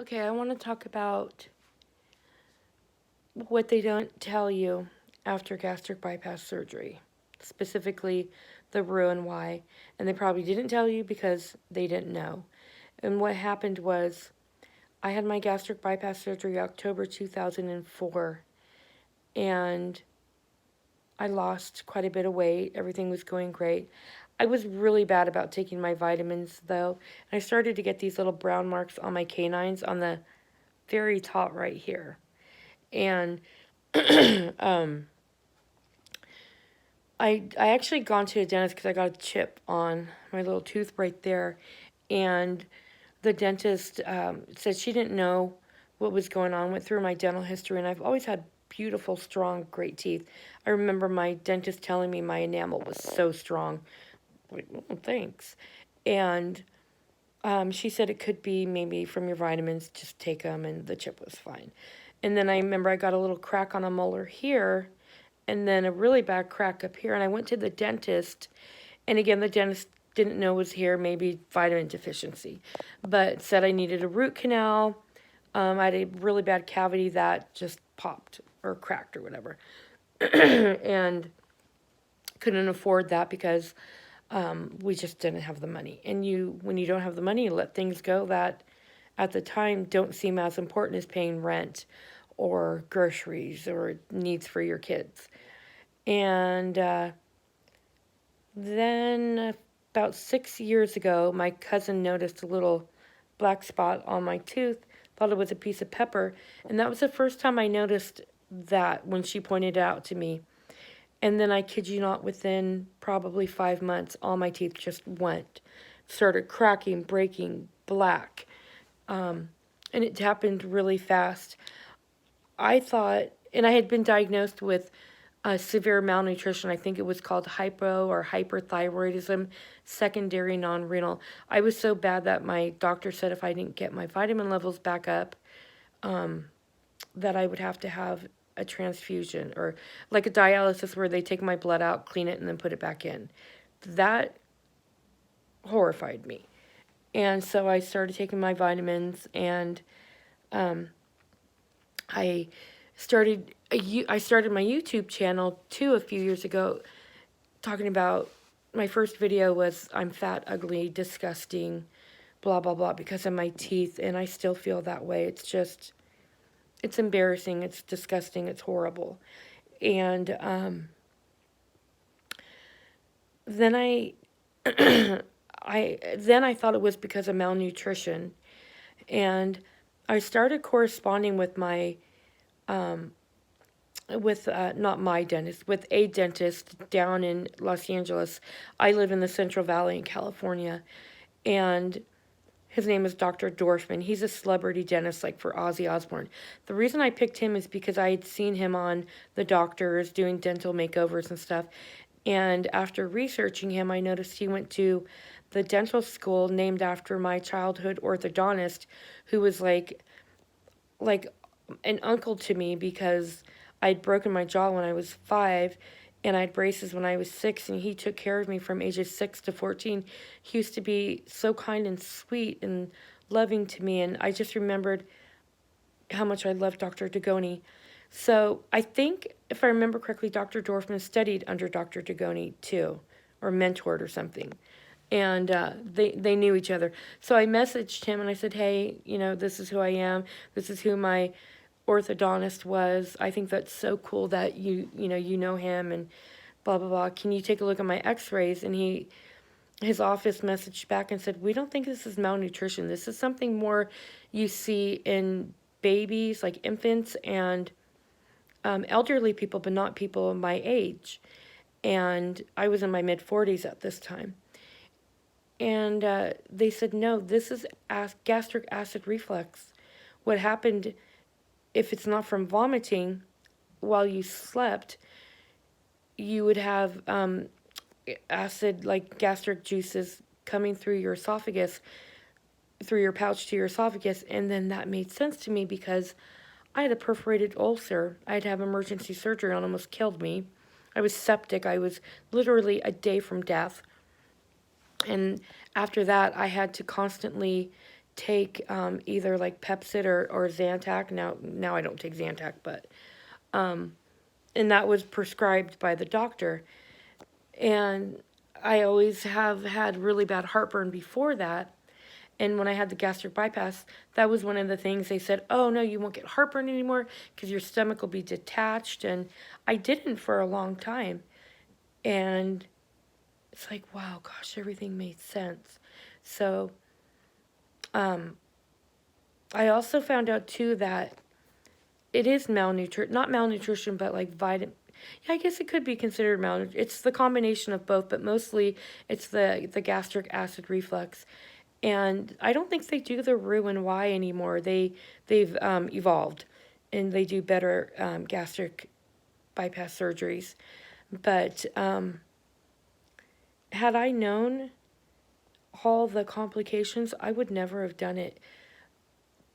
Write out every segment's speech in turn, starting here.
Okay, I want to talk about what they don't tell you after gastric bypass surgery, specifically the Roux-en-Y. And they probably didn't tell you because they didn't know. And what happened was I had my gastric bypass surgery October 2004, and I lost quite a bit of weight. Everything was going great. I was really bad about taking my vitamins, though. And I started to get these little brown marks on my canines on the very top right here. And um, I actually gone to a dentist because I got a chip on my little tooth right there, and the dentist said she didn't know what was going on. Went through my dental history, and I've always had beautiful, strong, great teeth. I remember my dentist telling me my enamel was so strong. Like, oh, thanks. And she said it could be maybe from your vitamins. Just take them, and the chip was fine. And then I remember I got a little crack on a molar here, and then a really bad crack up here. And I went to the dentist, and again, the dentist didn't know it was here, maybe vitamin deficiency, but said I needed a root canal. I had a really bad cavity that just popped or cracked or whatever, and couldn't afford that because we just didn't have the money. And when you don't have the money, you let things go that at the time don't seem as important as paying rent or groceries or needs for your kids. And then about 6 years ago, my cousin noticed a little black spot on my tooth, thought it was a piece of pepper, and that was the first time I noticed that when she pointed it out to me. And then I kid you not, within probably 5 months, all my teeth just started cracking, breaking, black. And it happened really fast. I thought, and I had been diagnosed with severe malnutrition. I think it was called hypo or hyperthyroidism, secondary non-renal. I was so bad that my doctor said if I didn't get my vitamin levels back up, that I would have to have a transfusion or like a dialysis where they take my blood out, clean it, and then put it back in. That horrified me. And so I started taking my vitamins, and I I started my YouTube channel too a few years ago, talking about my first video was I'm fat, ugly, disgusting, blah blah blah because of my teeth, and I still feel that way. It's embarrassing, it's disgusting, it's horrible. And then I thought it was because of malnutrition, and I started corresponding with my not my dentist, with a dentist down in Los Angeles. I live in the Central Valley in California, and his name is Dr. Dorfman. He's a celebrity dentist, like for Ozzy Osbourne. The reason I picked him is because I had seen him on The Doctors doing dental makeovers and stuff. And after researching him, I noticed he went to the dental school named after my childhood orthodontist, who was like an uncle to me because I'd broken my jaw when I was 5, and I had braces when I was 6, and he took care of me from ages 6 to 14. He used to be so kind and sweet and loving to me, and I just remembered how much I loved Dr. Dagoni. So I think, if I remember correctly, Dr. Dorfman studied under Dr. Dagoni too, or mentored or something. And they knew each other. So I messaged him and I said, hey, this is who I am. This is who my orthodontist was. I think that's so cool that you know him and blah blah blah. Can you take a look at my x-rays? And his office messaged back and said, we don't think this is malnutrition. This is something more you see in babies, like infants, and elderly people, but not people my age. And I was in my mid-40s at this time. And they said, no, this is gastric acid reflux. What happened, if it's not from vomiting while you slept, you would have acid, like gastric juices, coming through your esophagus, through your pouch to your esophagus. And then that made sense to me because I had a perforated ulcer. I had to have emergency surgery and almost killed me. I was septic. I was literally a day from death. And after that, I had to constantly take either like Pepcid or Zantac. Now I don't take Zantac, but and that was prescribed by the doctor. And I always have had really bad heartburn before that. And when I had the gastric bypass, that was one of the things they said, oh no, you won't get heartburn anymore because your stomach will be detached. And I didn't for a long time. And it's like, wow, gosh, everything made sense. So I also found out too that it is malnutrition, not malnutrition, but like vitamin. Yeah, I guess it could be considered malnutrition. It's the combination of both, but mostly it's the gastric acid reflux. And I don't think they do the Roux-en-Y anymore. They've evolved, and they do better gastric bypass surgeries. But had I known all the complications, I would never have done it.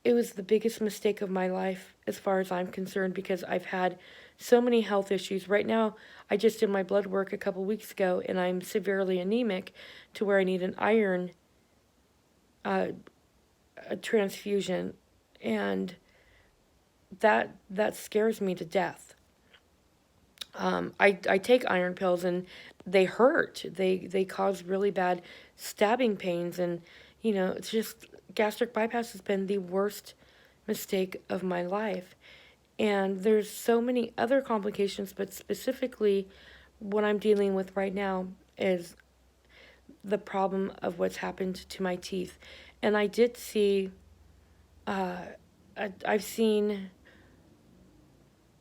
It was the biggest mistake of my life as far as I'm concerned because I've had so many health issues. Right now, I just did my blood work a couple weeks ago and I'm severely anemic to where I need an iron a transfusion, and that scares me to death. I take iron pills and they hurt. They cause really bad stabbing pains, and it's just gastric bypass has been the worst mistake of my life. And there's so many other complications, but specifically what I'm dealing with right now is the problem of what's happened to my teeth. And I did see, I've seen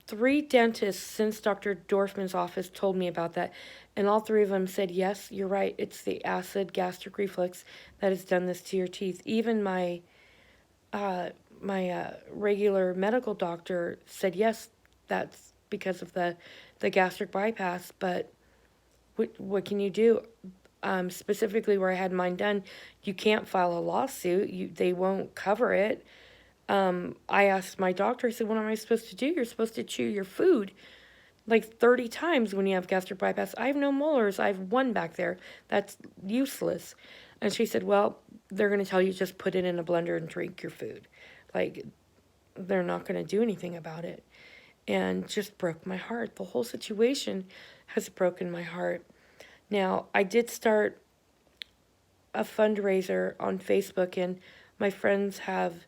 3 dentists since Dr. Dorfman's office told me about that, and all 3 of them said, yes, you're right, it's the acid gastric reflux that has done this to your teeth. Even my regular medical doctor said, yes, that's because of the gastric bypass, but what can you do? Specifically where I had mine done, you can't file a lawsuit. They won't cover it. I asked my doctor, I said, what am I supposed to do? You're supposed to chew your food like 30 times when you have gastric bypass. I have no molars. I have one back there. That's useless. And she said, well, they're going to tell you just put it in a blender and drink your food. Like, they're not going to do anything about it. And just broke my heart. The whole situation has broken my heart. Now, I did start a fundraiser on Facebook, and my friends have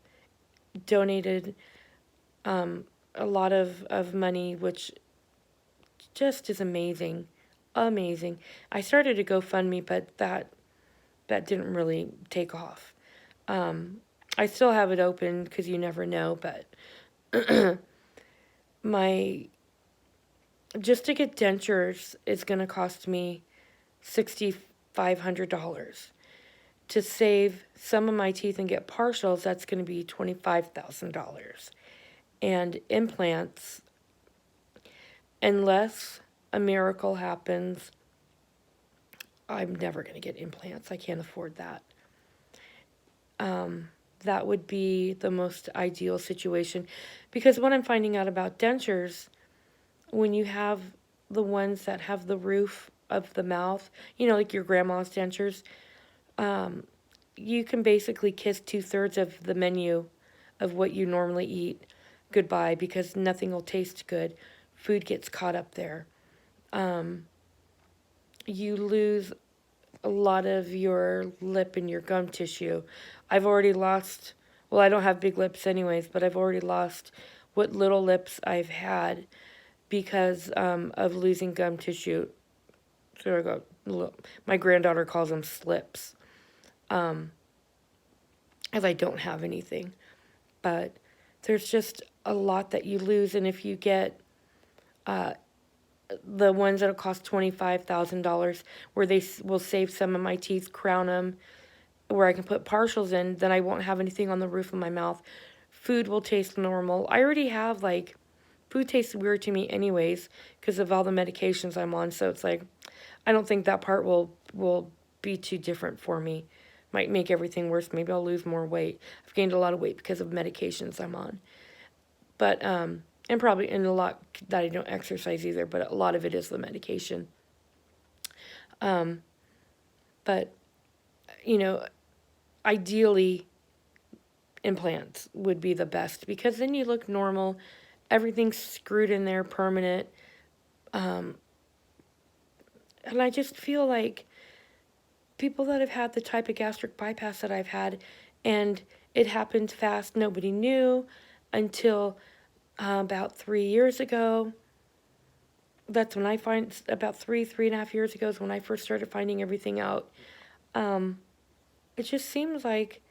donated a lot of money, which just is amazing. Amazing. I started a GoFundMe, but that didn't really take off. I still have it open because you never know, but just to get dentures is going to cost me $6,500. To save some of my teeth and get partials, that's going to be $25,000. And implants, unless a miracle happens, I'm never going to get implants. I can't afford that. That would be the most ideal situation. Because what I'm finding out about dentures, when you have the ones that have the roof of the mouth, like your grandma's dentures, you can basically kiss 2/3 of the menu of what you normally eat goodbye because nothing will taste good. Food gets caught up there. You lose a lot of your lip and your gum tissue. I've already lost, well, I don't have big lips anyways, but I've already lost what little lips I've had because of losing gum tissue. So I got, my granddaughter calls them slips. If I don't have anything. But there's just a lot that you lose, and if you get the ones that'll cost $25,000, where they will save some of my teeth, crown them, where I can put partials in, then I won't have anything on the roof of my mouth. Food will taste normal. I already have, food tastes weird to me anyways because of all the medications I'm on, so it's like, I don't think that part will be too different for me. Might make everything worse. Maybe I'll lose more weight. I've gained a lot of weight because of medications I'm on. But, and probably in a lot that I don't exercise either, but a lot of it is the medication. But, ideally, implants would be the best, because then you look normal. Everything's screwed in there, permanent. And I just feel like people that have had the type of gastric bypass that I've had, and it happened fast, nobody knew until about 3 years ago. That's when I find, about 3.5 years ago is when I first started finding everything out. It just seems like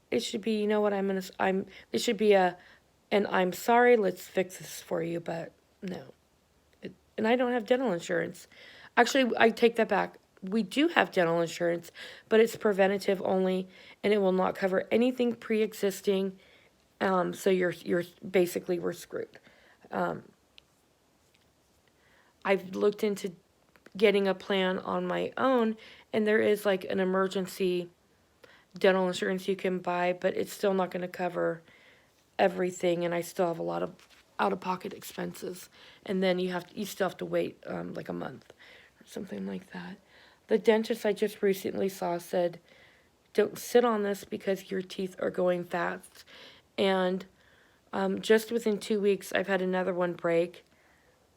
it should be, it should be and I'm sorry, let's fix this for you, but no. And I don't have dental insurance. Actually, I take that back. We do have dental insurance, but it's preventative only, and it will not cover anything pre-existing. So you're basically, we're screwed. I've looked into getting a plan on my own, and there is like an emergency dental insurance you can buy, but it's still not going to cover everything, and I still have a lot of out-of-pocket expenses. And then you still have to wait like a month or something like that. The dentist I just recently saw said, don't sit on this because your teeth are going fast. And just within 2 weeks, I've had another one break.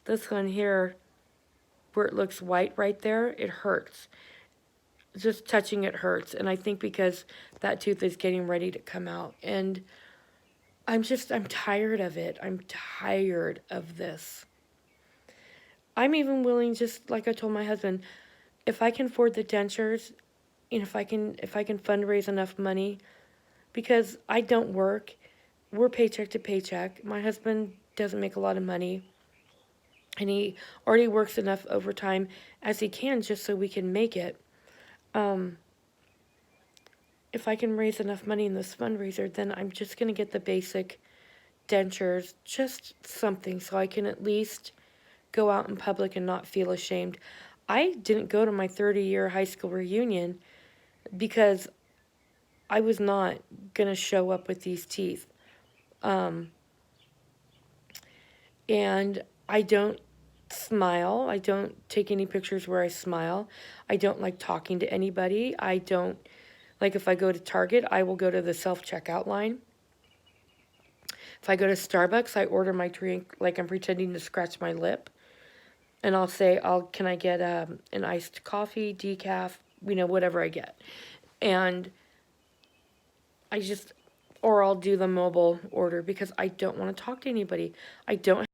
This one here, where it looks white right there, it hurts. Just touching it hurts. And I think because that tooth is getting ready to come out. And I'm tired of it. I'm tired of this. I'm even willing, just like I told my husband, if I can afford the dentures, and if I can fundraise enough money, because I don't work, we're paycheck to paycheck. My husband doesn't make a lot of money, and he already works enough overtime as he can just so we can make it. If I can raise enough money in this fundraiser, then I'm just going to get the basic dentures, just something, so I can at least go out in public and not feel ashamed. I didn't go to my 30-year high school reunion because I was not going to show up with these teeth. And I don't smile. I don't take any pictures where I smile. I don't like talking to anybody. I don't, like if I go to Target, I will go to the self-checkout line. If I go to Starbucks, I order my drink like I'm pretending to scratch my lip. And I'll say, can I get an iced coffee, decaf, whatever I get. And or I'll do the mobile order because I don't want to talk to anybody. I don't